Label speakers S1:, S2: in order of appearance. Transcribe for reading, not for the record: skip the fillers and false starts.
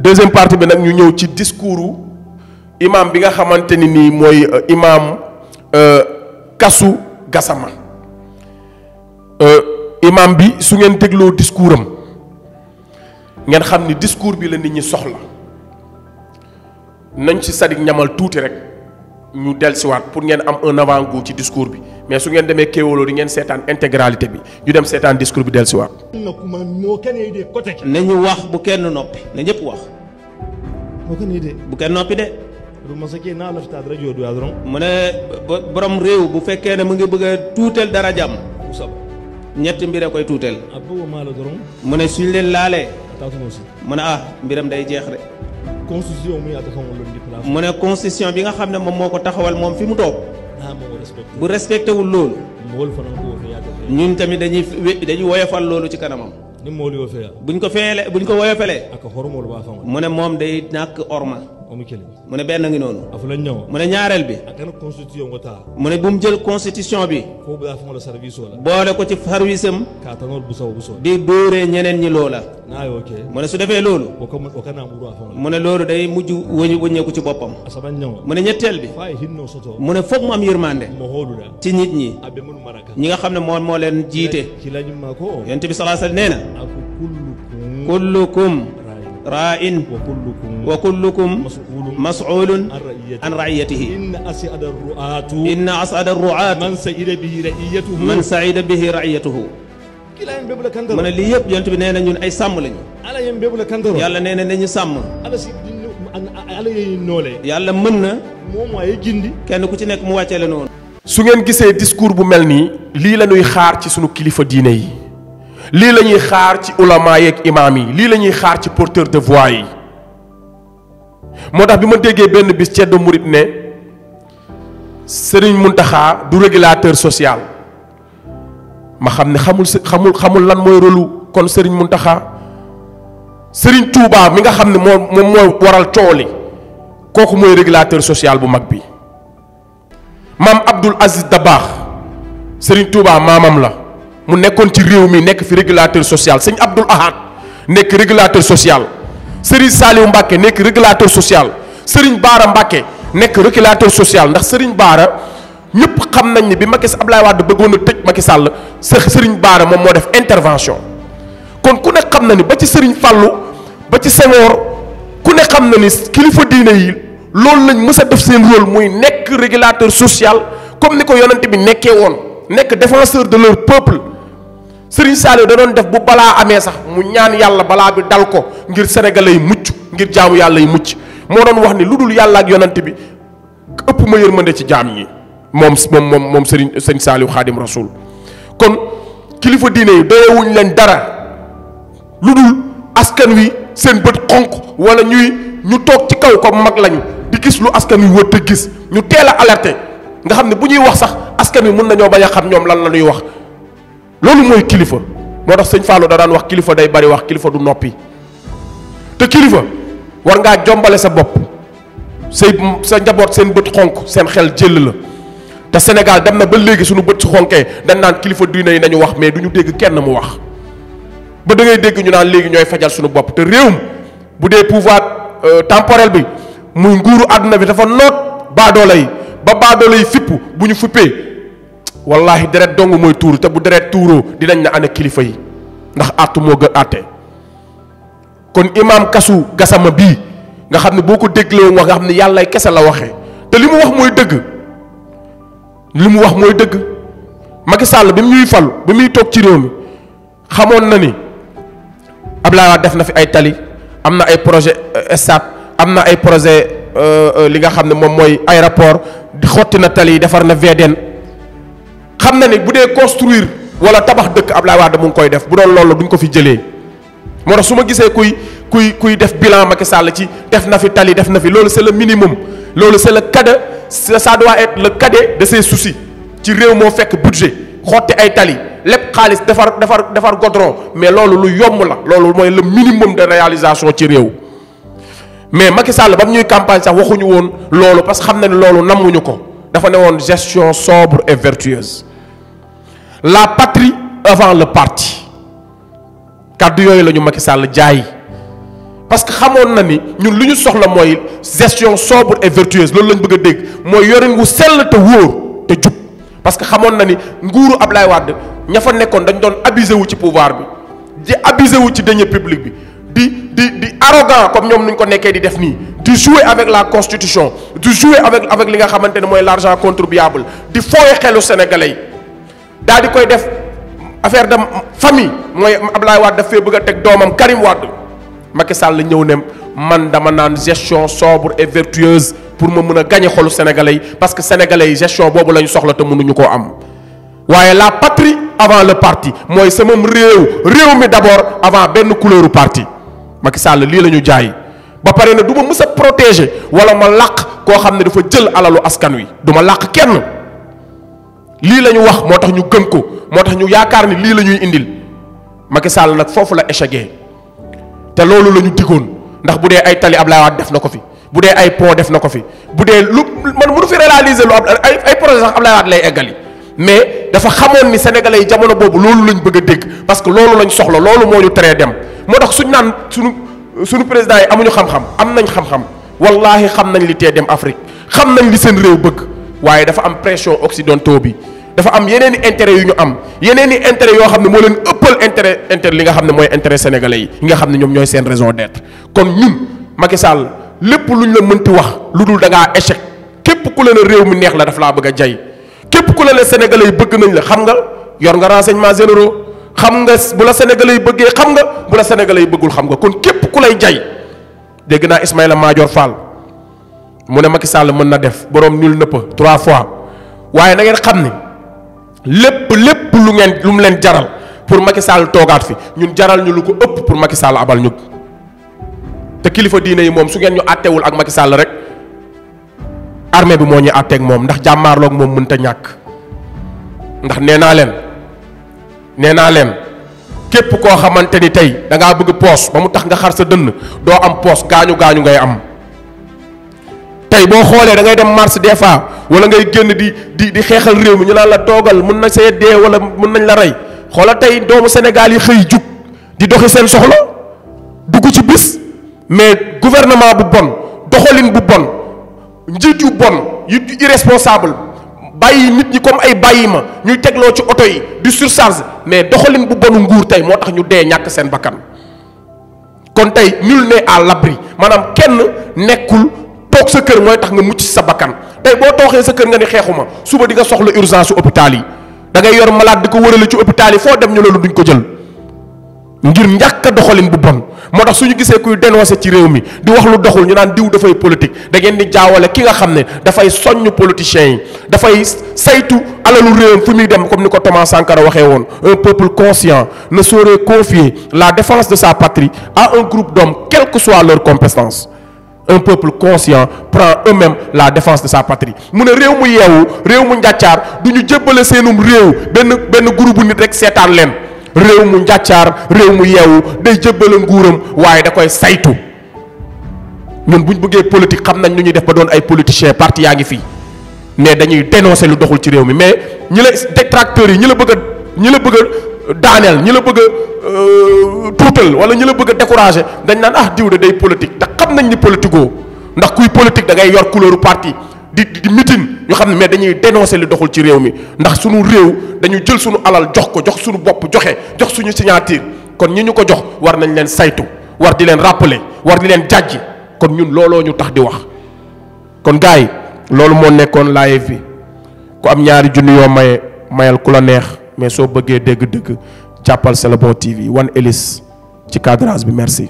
S1: deuxième partie bi nag ñu ñëw ci discours imam bi nga xamante ni nii mooy imam Kasu Gassama imam bi su ngeen dégloo discours am ngeen xam ni discours bi la nit ñi soxla nañ ci sadik ñamal tuuti rek ñu dellusiwaat pour ngeen am un avant-goût ci discours bi mais su ngeen demee Kéwoulo di ngeen seetaan intégralité bi ñu dem seetaan discours bi dellusiwaat.
S2: nañu wax bu kenn noppi na ñëpp wax. bu kenn noppi de. mu ne borom réew bu fekkee ne mu ngi bëgg a tuuteel dara jàmm. ñetti mbir a koy tuuteel. mu ne suñ leen laalee. mu ne mbiram day jeex de. mu ne constitution bi nga xam ne moom moo ko taxawal moom fi mu toog. bu respecté wul loolu. ñun tamit dañuy woyofal loolu ci kanamam. buñ ko woyofalee. mu ne moom day ñàkk orma. mu ne benn ngi noonu. mu ne ñaareel bi. mu ne bu mu jël constitution bi. boole ko ci service am. di dóoree ñeneen ñi loola. mu ne su defee loolu. mu ne loolu day mujj wëññeeku ci boppam. mu ne ñetteel bi. mu ne foog mu am yërmande. ci nit ñi. ñi nga xam ne moo leen jiite. yonent bi sallallahu alayhi wasallam nee na. kullukum raa'in wa kullukum mas'ulun an ra'iyatihi. inna as'ada ar-ru'at man sa'ida bihi ra'iyatuhu. mu ne lii yëpp yonent bi nee na ñun ay sàmm lañu. yàlla nee na nañu sàmm. yàlla mën na kenn ku ci nekk mu wàccee la noonu.
S1: su ngeen gisee discours bu mel nii lii la ñuy xaar ci sunu kilifa diine yi lii la ñuy xaar ci ulama yeeg imaam yi lii la ñuy xaar ci porteur de voix yi moo tax bi ma déggee benn bis Ceddo Murit ne Serigne Mountakha du régulateur social ma xam ne xamul lan mooy rôlu kon Serigne Mountakha Serigne Touba mi nga xam ne moom moo waral coow li kooku mooy régulateur social bu mag bi maam Abdoul Aziz Dabakh Serigne Touba maamam la mu nekkoon ci réew mi nekk fi régulateur social sëñ Abdoul Ahad nekk régulateur social Serigne Saliou Mbacké nekk régulateur social Serigne Bara Mbacké nekk régulateur social ndax Serigne Bara ñëpp xam nañ ni bi Abdoulaye Wade bëggoon a tëj Macky Sall Serigne Bara moom moo def intervention kon ku ne xam na ni ba ci Serigne Fallou ba ci Senghor ku ne xam na ni kilifa diine yi loolu lañ mës a def seen rôle muy nekk régulateur social comme ni ko yonent bi nekkee woon nekk défenseur de leur peuple Serigne Saliou da doon def bu balaa amee sax mu ñaan yàlla balaa bi dal ko ngir sénégalais yi mucc ngir jaamu yàlla yi mucc moo doon wax ni lu dul yàlla ak yonent bi ëpp ma yërmande ci jaam yi moom Serigne Saliou Khadim Rasoul kon kilifa diine yi doyewuñ leen dara lu dul askan wi seen bët xonq wala ñu toog ci kaw comme mag lañu di gis lu askan wi wër te gis ñu teel a alerté nga xam ne bu ñuy wax sax askan wi mën nañoo bañ a xam ñoom lan la ñuy wax loolu mooy kilifa moo tax sëñ Fallou da daan wax kilifa day bari wax kilifa du noppi te kilifa war ngaa jombale sa bopp sa njaboot seen bët xonk seen xel jël la te Sénégal dem na ba léegi suñu bët su xonkee dañ naan kilifa diine yi nañu wax mais du ñu dégg kenn mu wax ba da ngay dégg ñu naan léegi ñooy fajal suñu bopp te réewum bu dee pouvoir temporel bi muy nguuru àdduna bi dafa noot baadoolo yi ba baadoolo yi fipp bu ñu fippee wallahi deret dong mooy tuuru te bu deret tuuroo dinañ na ana kilifa yi ndax àttu moo gën àtte kon imam Kasu Gassama bii nga xam ne boo ko dégloo wax nga xam ne yàlla kese la waxee te li mu wax mooy dëgg Macky Sall bi mu ñuy falu bi muy toog ci réew mi xamoon na ni Abdoulaye Wade def na fi ay tali am na ay projet stade am na ay projet li nga xam ne moom mooy aéroport di xotti na tali yi defar na VDN xam na ni bu dee construire wala tabax dëkk Abdoulaye Wade mu ngi koy def bu doon loolu duñ ko fi jëlee moo tax su ma gisee kuy def bilan Macky Sall ci def na fi tali def na fi loolu c'est le minimum loolu c'est le cadet ça doit être le cadet de ses soucis ci réew moo fekk budget xotti ay tali lépp xaalis defar goudron mais loolu lu yomb la loolu mooy le minimum de réalisation ci réew mais Macky Sall ba mu ñuy campagne sax waxuñu woon loolu parce que xam na ne loolu nammuñu ko dafa ne woon gestion sobre et vertueuse la patrie avant le parti kàddu yooyu la ñu Macky Sall jaay parce que xamoon na ni ñun lu ñu soxla mooy gestion sobre et vertueuse loolu lañ bëgg a dégg mooy yorin wu sell te wóor te jub parce que xamoon na ni nguuru Ablaye Wade ña fa nekkoon dañ doon abusé wu ci pouvoir bi di abusé wu ci deniers publics bi di arrogant comme ñoom nuñ ko nekkee di def nii di jouer avec la constitution di jouer avec li nga xamante ne mooy l'argent contribuable di fooye xelu sénégalais yi daal di koy def affaire de famille mooy Ablaye Wade daf fee bëgg a teg doomam Karim Wade Macky Sall la ñëw ne man dama naan gestion sobre et vertueuse pour ma mën a gagner xolu sénégalais yi parce que sénégalais yi gestion boobu la ñu soxla te mënuñu koo am waaye la patrie avant le parti mooy sama réew mi d'abord avant benn couleuru parti Macky Sall lii la ñu jaay ba pare ne du ma mës a protéger wala ma làq koo xam ne dafa jël alalu askan wi du ma làq kenn lii la ñu wax moo tax ñu gëm ko moo tax ñu yaakaar ni lii la ñuy indil Macky Sall nag foofu la échecgee te loolu la ñu digoon ndax bu dee ay tali Ablaye Wade def na ko fi bu dee ay pont def na ko fi bu dee lu man mënu fi réaliser lu ay projet sax Ablaye Wade lay eggali mais dafa xamoon ni sénégalais yi jamono boobu loolu lañ bëgg a dégg parce que loolu lañ soxla loolu moo ñu teree dem moo tax suñ naan suñu président yi amuñu xam-xam am nañ xam-xam wallahi xam nañ li tee dem Afrique xam nañ li seen réew bëgg waaye dafa am pression occidentaux bi dafa am yeneen i intérêt yu ñu am yeneen i intérêt yoo xam ne moo leen ëppal intérêt li nga xam ne mooy intérêt sénégalais yi nga xam ne ñoom ñooy seen raison d'être kon ñun Macky Sall lépp luñ la mënti wax lu dul da ngaa échec képp ku la ne réew mi neex la daf laa bëgg a jay képp ku la ne sénégalais yi bëgg nañ la xam nga yor nga renseignements généraux xam nga bu la sénégalais yi bëggee xam nga bu la sénégalais yi bëggul xam nga kon képp ku lay jay dégg naa Ismaïla Madior Fall mu ne Macky Sall mën na def borom nul nëpp 3 fois waaye na ngeen xam ni lépp lu mu leen jaral pour Macky Sall toogaat fi ñun jaral ñu lu ko ëpp pour Macky Sall abal ñu te kilifa diine yi moom su ngeen ñu àttewul ak Macky Sall rek armée bi moo ñuy àtteeg moom ndax jàmmaarloog moom mënta ñàkk ndax nee naa leen képp koo xamante ni tey da ngaa bëgg poos ba mu tax nga xar sa dënn doo am poos gaañu ngay am tey boo xoolee da ngay dem marche des fois wala ngay génn di xeexal réew mi ñu naan la toogal mën na see dee wala mën nañ la rey xoola tey doomu Sénégal yi xëy jug di doxi seen soxla dugg ci bis mais gouvernement bu bon doxalin bu bon njiit yu bon yu irresponsable bàyyi nit ñi comme ay bàyyi ma ñuy tegloo ci oto yi di surcharge mais doxalin bu bonu nguur tey moo tax ñu dee ñàkk seen bakkan kon tey nul n'est à l'abri maanaam kenn nekkul toog sa kër mooy tax nga mucc sa bakkan tey boo tooxee sa kër nga ni xeexuma suba di nga soxla urgence su hôpital yi da ngay yor malade di ko wërale ci hôpital yi foo dem ñu loolu duñ ko jël ngir njàkk a doxalin bu bon moo tax suñu gisee kuy dénoncer ci réew mi di wax lu doxul ñu naan diw dafay politique da ngeen di jaawale ki nga xam ne dafay soññ politiciens yi dafay saytu alalu réewam fu muy dem comme ni ko Thomas Sankara waxee woon un peuple conscient ne saurait confier la défense de sa patrie à un groupe d'hommes quelle que soit leur compétence. Un peuple conscient prend eux-mêmes la défense de sa patrie mu ne réew mu yeewu réew mu njàccaar du ñu jébbale seenum réew benn groupe bu nit rek seetaan leen réew mu njàccaar réew mu yeewu day jébbale nguuram waaye da koy saytu ñun bu ñu bëggee politique xam nañ nu ñuy def ba doon ay politiciens parti yaa ngi fii mais dañuy dénoncer lu doxul ci réew mi mais ñi la détracteurs yi ñi la bëgg a daaneel ñi la bëgg a tuutal wala ñi la bëgg a décourager dañ naan ah diw de day politique te xam nañ ni politico ndax kuy politique da ngay yor couleuru parti di meeting ñu xam ne mais dañuy dénoncer li doxul ci réew mi ndax suñu réew dañu jël suñu alal jox ko jox suñu bopp jox suñu signature kon ñi ñu ko jox war nañ leen saytu war di leen rappeler war di leen jàjji kon ñun looloo ñu tax di wax kon gars yi loolu moo nekkoon live bi ku am ñaari junni yoo mayal ku la neex mais soo bëggee dégg-dëgg jàppal C'est le bon TV Wan Ellis ci cadrage bi merci